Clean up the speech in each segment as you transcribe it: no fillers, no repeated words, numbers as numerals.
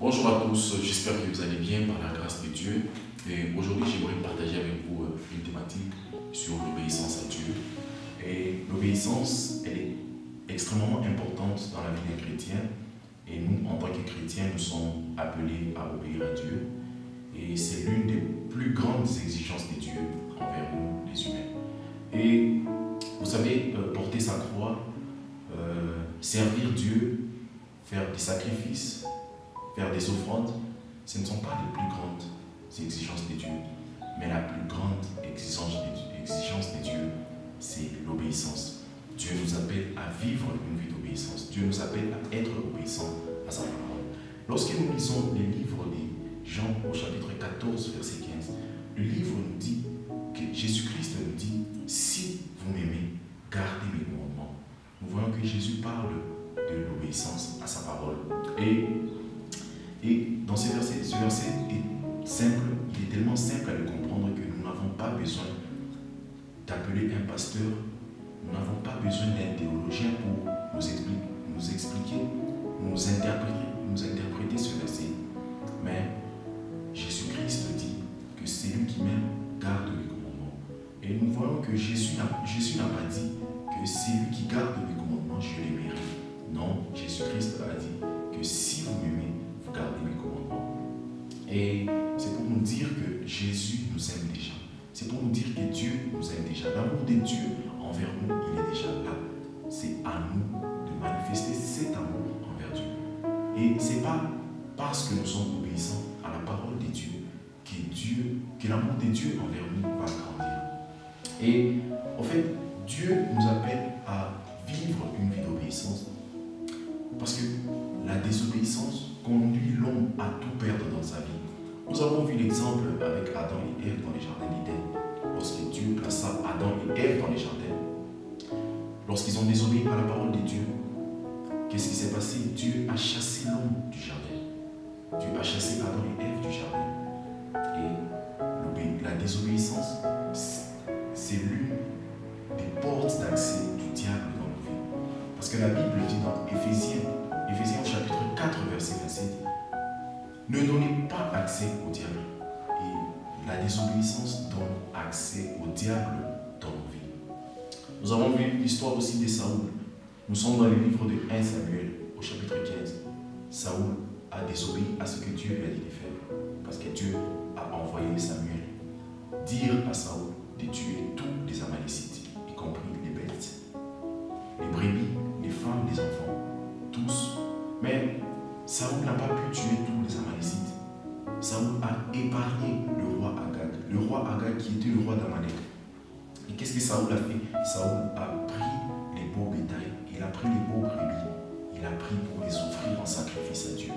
Bonjour à tous, j'espère que vous allez bien par la grâce de Dieu. Et aujourd'hui, j'aimerais partager avec vous une thématique sur l'obéissance à Dieu. Et l'obéissance, elle est extrêmement importante dans la vie des chrétiens. Et nous, en tant que chrétiens, nous sommes appelés à obéir à Dieu. Et c'est l'une des plus grandes exigences de Dieu envers nous, les humains. Et vous savez, porter sa croix, servir Dieu, faire des sacrifices, faire des offrandes, ce ne sont pas les plus grandes exigences de Dieu, mais la plus grande exigence de Dieu, c'est l'obéissance. Dieu nous appelle à vivre une vie d'obéissance. Dieu nous appelle à être obéissants à sa parole. Lorsque nous lisons les livres de Jean au chapitre 14, verset 15, le livre nous dit que Jésus-Christ nous dit « Si vous m'aimez, gardez mes commandements ». Nous voyons que Jésus parle de l'obéissance à sa parole. Et dans ce verset est simple, il est tellement simple à le comprendre que nous n'avons pas besoin d'appeler un pasteur, nous n'avons pas besoin d'un théologien pour nous expliquer, nous interpréter ce verset. Mais Jésus-Christ dit que celui qui m'aime garde mes commandements. Et nous voyons que Jésus n'a pas dit que celui qui garde mes commandements, je les mérite. Non, Jésus-Christ a dit que si vous m'aimez, vous gardez mes commandements. Et c'est pour nous dire que Jésus nous aime déjà. C'est pour nous dire que Dieu nous aime déjà. L'amour de Dieu envers nous, il est déjà là. C'est à nous de manifester cet amour envers Dieu. Et ce n'est pas parce que nous sommes obéissants à la parole de Dieu que l'amour de Dieu envers nous va grandir. Et en fait, Dieu nous appelle à vivre une vie d'obéissance parce que la désobéissance conduit l'homme à tout perdre dans sa vie. Nous avons vu l'exemple avec Adam et Ève dans les jardins d'Éden. Lorsque Dieu plaça Adam et Ève dans les jardins, lorsqu'ils ont désobéi à la parole de Dieu, qu'est-ce qui s'est passé? Dieu a chassé l'homme du jardin. Dieu a chassé Adam et Ève du jardin. Et la désobéissance, c'est l'une des portes d'accès du diable dans nos vies. Parce que la Bible dit dans Éphésiens chapitre 4, verset 27, ne donnez pas accès au diable. Et la désobéissance donne accès au diable dans nos vies. Nous avons vu l'histoire aussi de Saoul. Nous sommes dans le livre de 1 Samuel, au chapitre 15. Saoul a désobéi à ce que Dieu lui a dit de faire. Parce que Dieu a envoyé Samuel dire à Saoul de tuer tous les Amalécites, y compris les bêtes, les brebis, les femmes, les enfants, tous. Mais Saoul n'a pas pu tuer tous les Amalécites. Saoul a épargné le roi Agag qui était le roi d'Amalek. Et qu'est-ce que Saoul a fait? Saoul a pris les beaux bétails, il a pris les beaux brebis, il a pris pour les offrir en sacrifice à Dieu.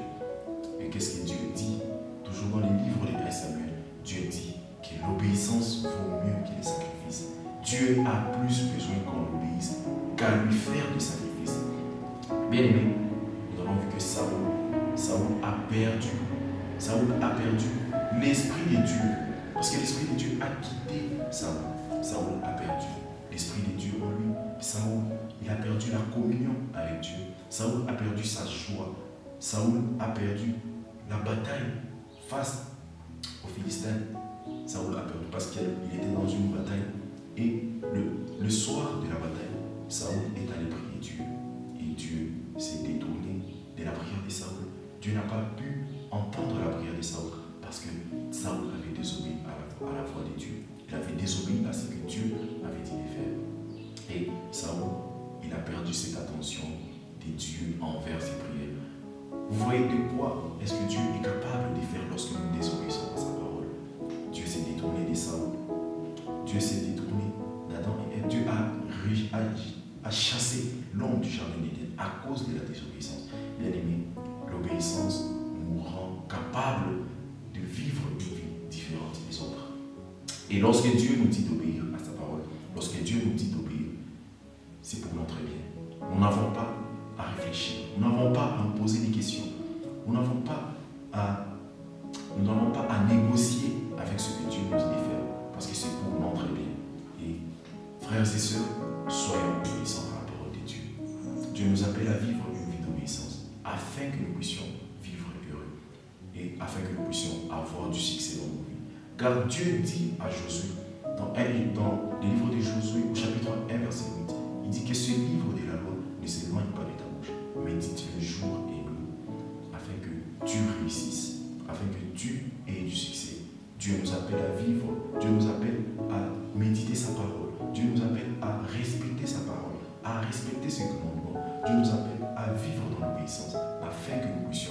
Et qu'est-ce que Dieu dit? Toujours dans les livres de 1 Samuel, Dieu dit que l'obéissance vaut mieux que les sacrifices. Dieu a plus besoin qu'on l'obéisse qu'à lui faire des sacrifices. Bien aimé, nous avons vu que Saoul a perdu l'esprit de Dieu. Parce que l'esprit de Dieu a quitté Saoul. Saoul a perdu l'esprit de Dieu en lui. Saoul, il a perdu la communion avec Dieu. Saoul a perdu sa joie. Saoul a perdu la bataille face aux Philistins. Saoul a perdu parce qu'il était dans une bataille. Et le soir de la bataille, Saoul est allé prier Dieu. Et Dieu s'est détourné de la prière de Saoul. Dieu n'a pas pu entendre la prière de Saoul parce que Saoul avait désobéi à la voix de Dieu. Il avait désobéi à ce que Dieu avait dit de faire. Et Saoul, il a perdu cette attention de Dieu envers ses prières. Vous voyez de quoi est-ce que Dieu est capable de faire lorsque nous désobéissons à sa parole? Dieu s'est détourné de Saoul. Dieu s'est détourné d'Adam et Ève. Dieu a chassé l'homme du jardin d'Éden à cause de la désobéissance. Bien aimé, l'obéissance nous rend capables de vivre une vie différente des autres. Et lorsque Dieu nous dit d'obéir à sa parole, lorsque Dieu nous dit d'obéir, c'est pour notre bien. Nous n'avons pas à réfléchir, nous n'avons pas à nous poser des questions, nous n'avons pas à négocier avec ce que Dieu nous dit de faire, parce que c'est pour notre bien. Et frères et sœurs, soyons obéissants à la parole de Dieu. Dieu nous appelle à vivre une vie d'obéissance afin que nous puissions vivre heureux. afin que nous puissions avoir du succès dans nos vies. Car Dieu dit à Josué, dans le livre de Josué, au chapitre 1, verset 8, il dit que ce livre de la loi ne s'éloigne pas de ta bouche. Médite-le jour et nuit, afin que tu réussisses, afin que tu aies du succès. Dieu nous appelle à vivre, Dieu nous appelle à méditer sa parole, Dieu nous appelle à respecter sa parole, à respecter ses commandements. Dieu nous appelle à vivre dans l'obéissance, afin que nous puissions